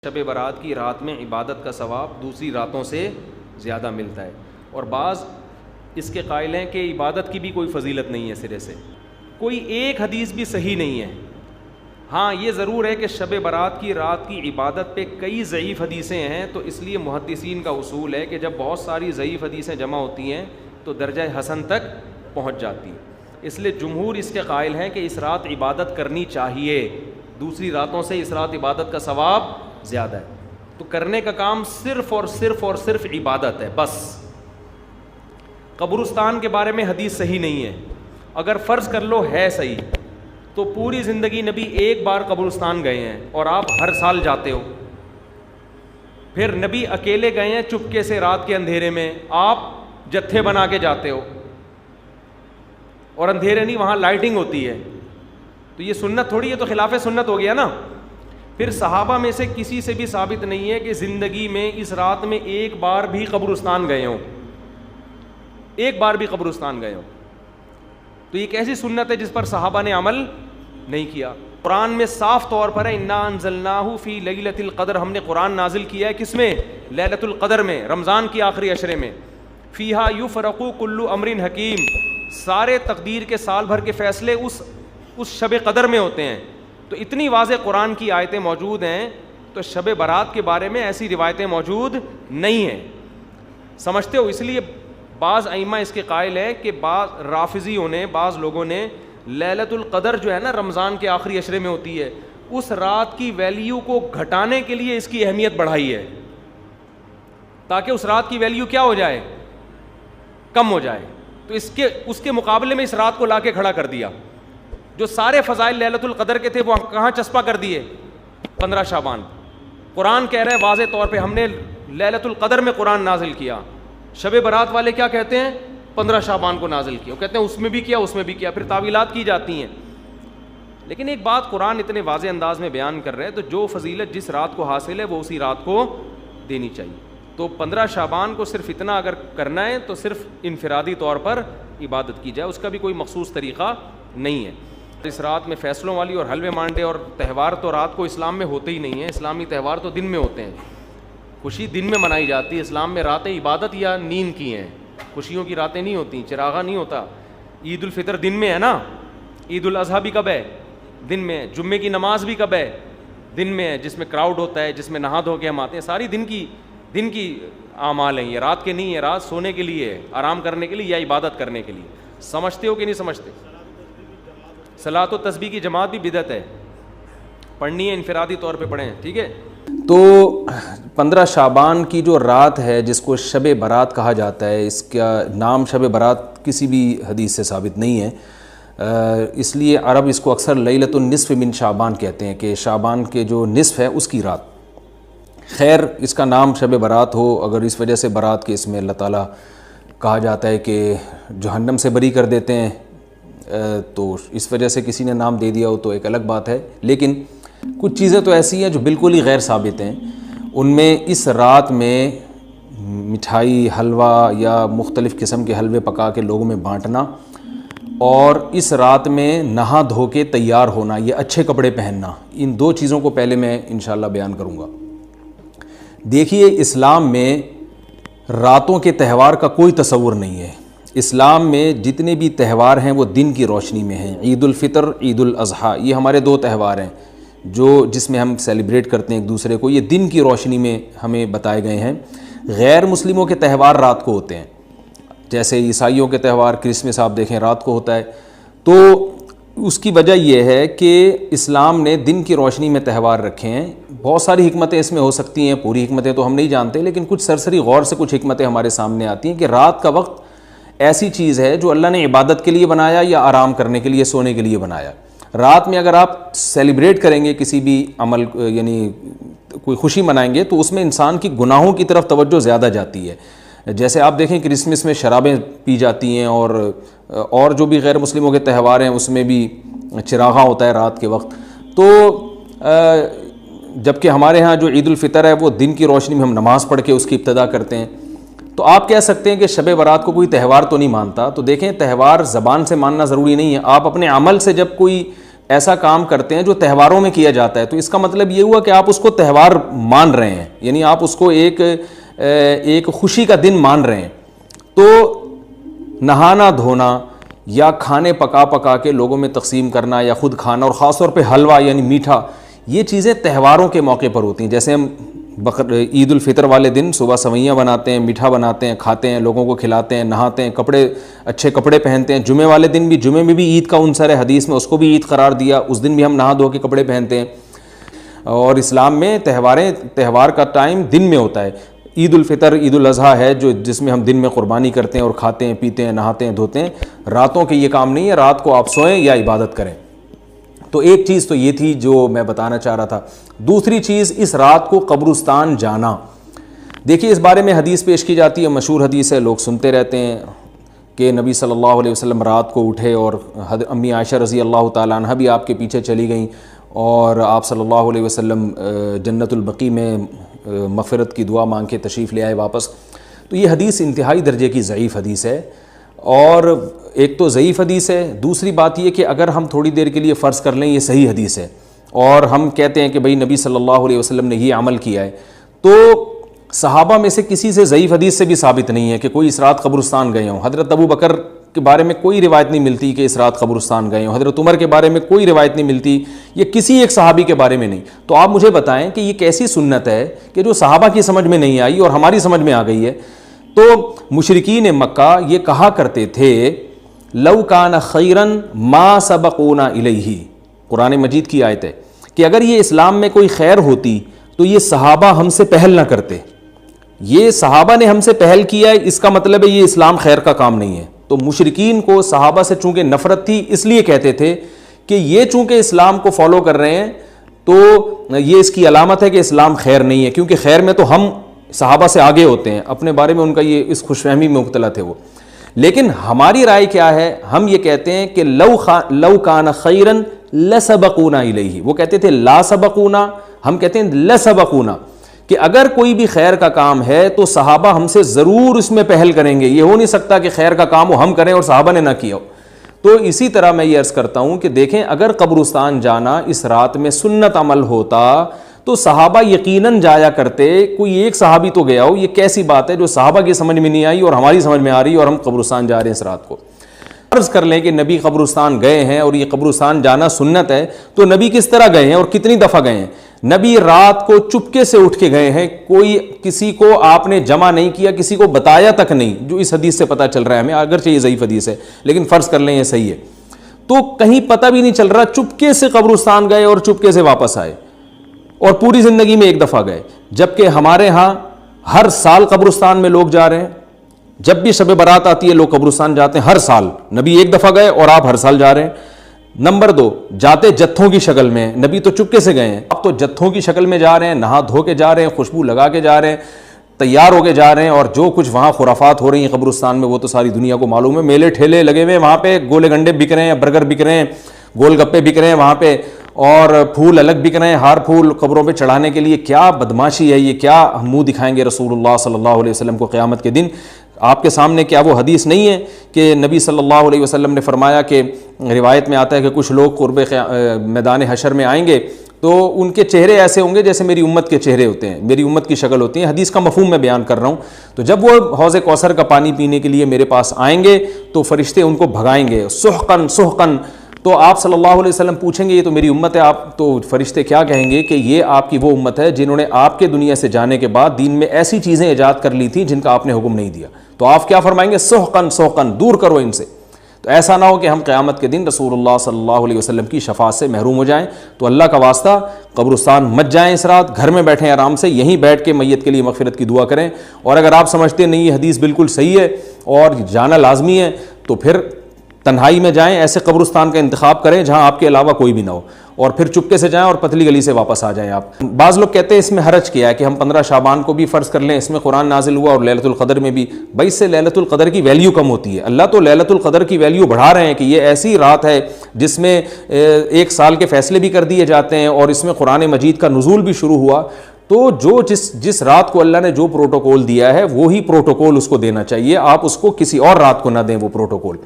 شب برات کی رات میں عبادت کا ثواب دوسری راتوں سے زیادہ ملتا ہے. اور بعض اس کے قائل ہیں کہ عبادت کی بھی کوئی فضیلت نہیں ہے سرے سے, کوئی ایک حدیث بھی صحیح نہیں ہے. ہاں یہ ضرور ہے کہ شب برات کی رات کی عبادت پہ کئی ضعیف حدیثیں ہیں, تو اس لیے محدثین کا اصول ہے کہ جب بہت ساری ضعیف حدیثیں جمع ہوتی ہیں تو درجہ حسن تک پہنچ جاتی ہیں. اس لیے جمہور اس کے قائل ہیں کہ اس رات عبادت کرنی چاہیے, دوسری راتوں سے اس رات عبادت کا ثواب زیادہ ہے. تو کرنے کا کام صرف اور صرف اور صرف عبادت ہے بس. قبرستان کے بارے میں حدیث صحیح نہیں ہے. اگر فرض کر لو ہے صحیح, تو پوری زندگی نبی ایک بار قبرستان گئے ہیں اور آپ ہر سال جاتے ہو. پھر نبی اکیلے گئے ہیں چپکے سے رات کے اندھیرے میں, آپ جتھے بنا کے جاتے ہو, اور اندھیرے نہیں وہاں لائٹنگ ہوتی ہے, تو یہ سنت تھوڑی ہے, تو خلاف سنت ہو گیا نا. پھر صحابہ میں سے کسی سے بھی ثابت نہیں ہے کہ زندگی میں اس رات میں ایک بار بھی قبرستان گئے ہوں, ایک بار بھی قبرستان گئے ہوں. تو یہ کیسی سنت ہے جس پر صحابہ نے عمل نہیں کیا؟ قرآن میں صاف طور پر ہے انا انزلناہ فی لیلۃ القدر, ہم نے قرآن نازل کیا ہے کس میں؟ لیلۃ القدر میں, رمضان کی آخری عشرے میں. فیہا یفرق کل امر حکیم, سارے تقدیر کے سال بھر کے فیصلے اس شب قدر میں ہوتے ہیں. تو اتنی واضح قرآن کی آیتیں موجود ہیں, تو شب برات کے بارے میں ایسی روایتیں موجود نہیں ہیں. سمجھتے ہو؟ اس لیے بعض ائمہ اس کے قائل ہے کہ بعض رافضیوں نے, بعض لوگوں نے لیلۃ القدر جو ہے نا رمضان کے آخری عشرے میں ہوتی ہے, اس رات کی ویلیو کو گھٹانے کے لیے اس کی اہمیت بڑھائی ہے, تاکہ اس رات کی ویلیو کیا ہو جائے؟ کم ہو جائے. تو اس کے مقابلے میں اس رات کو لا کے کھڑا کر دیا. جو سارے فضائل لیلۃ القدر کے تھے وہ کہاں چسپا کر دیے؟ 15 شعبان. قرآن کہہ رہے ہیں واضح طور پہ ہم نے لیلۃ القدر میں قرآن نازل کیا. شب برات والے کیا کہتے ہیں؟ 15 شعبان کو نازل کیا. وہ کہتے ہیں اس میں بھی کیا, اس میں بھی کیا. پھر تعویلات کی جاتی ہیں. لیکن ایک بات قرآن اتنے واضح انداز میں بیان کر رہے ہیں, تو جو فضیلت جس رات کو حاصل ہے وہ اسی رات کو دینی چاہیے. تو 15 شعبان کو صرف اتنا اگر کرنا ہے تو صرف انفرادی طور پر عبادت کی جائے, اس کا بھی کوئی مخصوص طریقہ نہیں ہے. اس رات میں فیصلوں والی اور حلوے مانڈے اور تہوار تو رات کو اسلام میں ہوتے ہی نہیں ہیں. اسلامی تہوار تو دن میں ہوتے ہیں, خوشی دن میں منائی جاتی ہے. اسلام میں راتیں عبادت یا نیند کی ہیں, خوشیوں کی راتیں نہیں ہوتی, چراغا نہیں ہوتا. عید الفطر دن میں ہے نا, عید الاضحیٰ بھی کب ہے؟ دن میں. جمعے کی نماز بھی کب ہے؟ دن میں ہے, جس میں کراؤڈ ہوتا ہے, جس میں نہا دھو کے ہم آتے ہیں. ساری دن کی اعمال ہیں, یہ رات کے نہیں ہے. رات سونے کے لیے ہے, آرام کرنے کے لیے یا عبادت کرنے کے لیے. سمجھتے ہو کہ نہیں سمجھتے؟ صلاۃ و تسبیح کی جماعت بھی بدعت ہے, پڑھنی ہے انفرادی طور پہ پڑھیں, ٹھیک ہے. تو 15 شعبان کی جو رات ہے جس کو شب برات کہا جاتا ہے, اس کا نام شب برات کسی بھی حدیث سے ثابت نہیں ہے. اس لیے عرب اس کو اکثر لیلۃ النصف من شعبان کہتے ہیں, کہ شعبان کے جو نصف ہے اس کی رات. خیر اس کا نام شب برات ہو, اگر اس وجہ سے برات کے اس میں اللہ تعالیٰ کہا جاتا ہے کہ جہنم سے بری کر دیتے ہیں, تو اس وجہ سے کسی نے نام دے دیا ہو تو ایک الگ بات ہے. لیکن کچھ چیزیں تو ایسی ہیں جو بالکل ہی غیر ثابت ہیں. ان میں اس رات میں مٹھائی, حلوہ یا مختلف قسم کے حلوے پکا کے لوگوں میں بانٹنا, اور اس رات میں نہا دھو کے تیار ہونا, یہ اچھے کپڑے پہننا, ان دو چیزوں کو پہلے میں انشاءاللہ بیان کروں گا. دیکھیے اسلام میں راتوں کے تہوار کا کوئی تصور نہیں ہے. اسلام میں جتنے بھی تہوار ہیں وہ دن کی روشنی میں ہیں. عید الفطر, عید الاضحیٰ, یہ ہمارے 2 تہوار ہیں جس میں ہم سیلیبریٹ کرتے ہیں ایک دوسرے کو. یہ دن کی روشنی میں ہمیں بتائے گئے ہیں. غیر مسلموں کے تہوار رات کو ہوتے ہیں, جیسے عیسائیوں کے تہوار کرسمس آپ دیکھیں رات کو ہوتا ہے. تو اس کی وجہ یہ ہے کہ اسلام نے دن کی روشنی میں تہوار رکھے ہیں. بہت ساری حکمتیں اس میں ہو سکتی ہیں, پوری حکمتیں تو ہم نہیں جانتے, لیکن کچھ سرسری غور سے کچھ حکمتیں ہمارے سامنے آتی ہیں کہ رات کا وقت ایسی چیز ہے جو اللہ نے عبادت کے لیے بنایا یا آرام کرنے کے لیے, سونے کے لیے بنایا. رات میں اگر آپ سیلیبریٹ کریں گے کسی بھی عمل, یعنی کوئی خوشی منائیں گے, تو اس میں انسان کی گناہوں کی طرف توجہ زیادہ جاتی ہے. جیسے آپ دیکھیں کرسمس میں شرابیں پی جاتی ہیں, اور جو بھی غیر مسلموں کے تہوار ہیں اس میں بھی چراغاں ہوتا ہے رات کے وقت. تو جبکہ ہمارے ہاں جو عید الفطر ہے وہ دن کی روشنی میں ہم نماز پڑھ کے اس کی ابتدا کرتے ہیں. تو آپ کہہ سکتے ہیں کہ شب برات کو کوئی تہوار تو نہیں مانتا. تو دیکھیں تہوار زبان سے ماننا ضروری نہیں ہے. آپ اپنے عمل سے جب کوئی ایسا کام کرتے ہیں جو تہواروں میں کیا جاتا ہے، تو اس کا مطلب یہ ہوا کہ آپ اس کو تہوار مان رہے ہیں، یعنی آپ اس کو ایک خوشی کا دن مان رہے ہیں. تو نہانا دھونا یا کھانے پکا کے لوگوں میں تقسیم کرنا یا خود کھانا، اور خاص طور پہ حلوہ یعنی میٹھا، یہ چیزیں تہواروں کے موقع پر ہوتی ہیں. جیسے ہم عید الفطر والے دن صبح سویاں بناتے ہیں، میٹھا بناتے ہیں، کھاتے ہیں، لوگوں کو کھلاتے ہیں، نہاتے ہیں، اچھے کپڑے پہنتے ہیں. جمعے والے دن بھی، جمعے میں بھی عید کا عنصر ہے، حدیث میں اس کو بھی عید قرار دیا، اس دن بھی ہم نہا دھو کے کپڑے پہنتے ہیں. اور اسلام میں تہوار کا ٹائم دن میں ہوتا ہے. عید الفطر، عید الاضحیٰ ہے جس میں ہم دن میں قربانی کرتے ہیں اور کھاتے ہیں، پیتے ہیں، نہاتے ہیں، دھوتے ہیں. راتوں کے یہ کام نہیں ہے، رات کو آپ سوئیں یا عبادت کریں. تو ایک چیز تو یہ تھی جو میں بتانا چاہ رہا تھا. دوسری چیز، اس رات کو قبرستان جانا. دیکھیے اس بارے میں حدیث پیش کی جاتی ہے، مشہور حدیث ہے، لوگ سنتے رہتے ہیں کہ نبی صلی اللہ علیہ وسلم رات کو اٹھے اور امی عائشہ رضی اللہ تعالیٰ عنہ بھی آپ کے پیچھے چلی گئیں، اور آپ صلی اللہ علیہ وسلم جنت البقیع میں مغفرت کی دعا مانگ کے تشریف لے آئے واپس. تو یہ حدیث انتہائی درجے کی ضعیف حدیث ہے. اور ایک تو ضعیف حدیث ہے، دوسری بات یہ کہ اگر ہم تھوڑی دیر کے لیے فرض کر لیں یہ صحیح حدیث ہے اور ہم کہتے ہیں کہ بھئی نبی صلی اللہ علیہ وسلم نے یہ عمل کیا ہے، تو صحابہ میں سے کسی سے ضعیف حدیث سے بھی ثابت نہیں ہے کہ کوئی اس رات قبرستان گئے ہوں. حضرت ابو بکر کے بارے میں کوئی روایت نہیں ملتی کہ اس رات قبرستان گئے ہوں، حضرت عمر کے بارے میں کوئی روایت نہیں ملتی، یہ کسی ایک صحابی کے بارے میں نہیں. تو آپ مجھے بتائیں کہ یہ کیسی سنت ہے کہ جو صحابہ کی سمجھ میں نہیں آئی اور ہماری سمجھ میں آ گئی ہے. تو مشرکین مکہ یہ کہا کرتے تھے لو کان خیرا ما سبقونا الیہ، قرآن مجید کی آیت ہے کہ اگر یہ اسلام میں کوئی خیر ہوتی تو یہ صحابہ ہم سے پہل نہ کرتے. یہ صحابہ نے ہم سے پہل کیا ہے، اس کا مطلب ہے یہ اسلام خیر کا کام نہیں ہے. تو مشرکین کو صحابہ سے چونکہ نفرت تھی، اس لیے کہتے تھے کہ یہ چونکہ اسلام کو فالو کر رہے ہیں تو یہ اس کی علامت ہے کہ اسلام خیر نہیں ہے، کیونکہ خیر میں تو ہم صحابہ سے آگے ہوتے ہیں. اپنے بارے میں ان کا یہ اس خوش فہمی میں مبتلا تھے وہ. لیکن ہماری رائے کیا ہے؟ ہم یہ کہتے ہیں کہ لو کان خیرا لسبقونا الیہ. وہ کہتے تھے لا سبقونا، ہم کہتے ہیں لسبقونا، کہ اگر کوئی بھی خیر کا کام ہے تو صحابہ ہم سے ضرور اس میں پہل کریں گے. یہ ہو نہیں سکتا کہ خیر کا کام وہ ہم کریں اور صحابہ نے نہ کیا ہو. تو اسی طرح میں یہ عرض کرتا ہوں کہ دیکھیں اگر قبرستان جانا اس رات میں سنت عمل ہوتا تو صحابہ یقیناً جایا کرتے. کوئی ایک صحابی تو گیا ہو، یہ کیسی بات ہے جو صحابہ کی سمجھ میں نہیں آئی اور ہماری سمجھ میں آ رہی ہے اور ہم قبرستان جا رہے ہیں اس رات کو. فرض کر لیں کہ نبی قبرستان گئے ہیں اور یہ قبرستان جانا سنت ہے، تو نبی کس طرح گئے ہیں اور کتنی دفعہ گئے ہیں؟ نبی رات کو چپکے سے اٹھ کے گئے ہیں، کوئی کسی کو آپ نے جمع نہیں کیا، کسی کو بتایا تک نہیں، جو اس حدیث سے پتہ چل رہا ہے ہمیں، اگرچہ یہ ضعیف حدیث ہے لیکن فرض کر لیں یہ صحیح ہے. تو کہیں پتہ بھی نہیں چل رہا، چپکے سے قبرستان گئے اور چپکے سے واپس آئے، اور پوری زندگی میں ایک دفعہ گئے. جبکہ ہمارے ہاں ہر سال قبرستان میں لوگ جا رہے ہیں، جب بھی شب برات آتی ہے لوگ قبرستان جاتے ہیں ہر سال. نبی ایک دفعہ گئے اور آپ ہر سال جا رہے ہیں. نمبر 2، جاتے جتھوں کی شکل میں، نبی تو چپکے سے گئے ہیں، آپ تو جتھوں کی شکل میں جا رہے ہیں، نہا دھو کے جا رہے ہیں، خوشبو لگا کے جا رہے ہیں، تیار ہو کے جا رہے ہیں، اور جو کچھ وہاں خرافات ہو رہی ہیں قبرستان میں وہ تو ساری دنیا کو معلوم ہے. میلے ٹھیلے لگے ہوئے ہیں وہاں پہ، گولے گنڈے بک رہے ہیں، برگر بک رہے ہیں، گول گپے بک رہے ہیں وہاں پہ، اور پھول الگ بک رہے ہیں، ہار پھول قبروں پہ چڑھانے کے لیے. کیا بدماشی ہے یہ، کیا منہ دکھائیں گے رسول اللہ صلی اللہ علیہ وسلم کو قیامت کے دن؟ آپ کے سامنے کیا وہ حدیث نہیں ہے کہ نبی صلی اللہ علیہ وسلم نے فرمایا کہ روایت میں آتا ہے کہ کچھ لوگ قرب میدان حشر میں آئیں گے تو ان کے چہرے ایسے ہوں گے جیسے میری امت کے چہرے ہوتے ہیں، میری امت کی شکل ہوتی ہے. حدیث کا مفہوم میں بیان کر رہا ہوں. تو جب وہ حوض کوثر کا پانی پینے کے لیے میرے پاس آئیں گے تو فرشتے ان کو بھگائیں گے، سحقن سحقن. تو آپ صلی اللہ علیہ وسلم پوچھیں گے یہ تو میری امت ہے، آپ تو فرشتے کیا کہیں گے کہ یہ آپ کی وہ امت ہے جنہوں نے آپ کے دنیا سے جانے کے بعد دین میں ایسی چیزیں ایجاد کر لی تھیں جن کا آپ نے حکم نہیں دیا. تو آپ کیا فرمائیں گے؟ سحقن سحقن، دور کرو ان سے. تو ایسا نہ ہو کہ ہم قیامت کے دن رسول اللہ صلی اللہ علیہ وسلم کی شفاعت سے محروم ہو جائیں. تو اللہ کا واسطہ قبرستان مت جائیں اس رات، گھر میں بیٹھیں آرام سے، یہیں بیٹھ کے میت کے لیے مغفرت کی دعا کریں. اور اگر آپ سمجھتے نہیں یہ حدیث بالکل صحیح ہے اور جانا لازمی ہے تو پھر تنہائی میں جائیں، ایسے قبرستان کا انتخاب کریں جہاں آپ کے علاوہ کوئی بھی نہ ہو، اور پھر چپکے سے جائیں اور پتلی گلی سے واپس آ جائیں. آپ بعض لوگ کہتے ہیں اس میں حرج کیا ہے کہ ہم 15 شعبان کو بھی فرض کر لیں، اس میں قرآن نازل ہوا اور لیلۃ القدر میں بھی. بھائی اس سے لیلۃ القدر کی ویلیو کم ہوتی ہے. اللہ تو لیلۃ القدر کی ویلیو بڑھا رہے ہیں کہ یہ ایسی رات ہے جس میں 1 سال کے فیصلے بھی کر دیے جاتے ہیں اور اس میں قرآن مجید کا نزول بھی شروع ہوا. تو جس رات کو اللہ نے جو پروٹوکول دیا ہے وہی پروٹوکول اس کو دینا چاہیے، آپ اس کو کسی اور رات کو نہ دیں وہ پروٹوکول.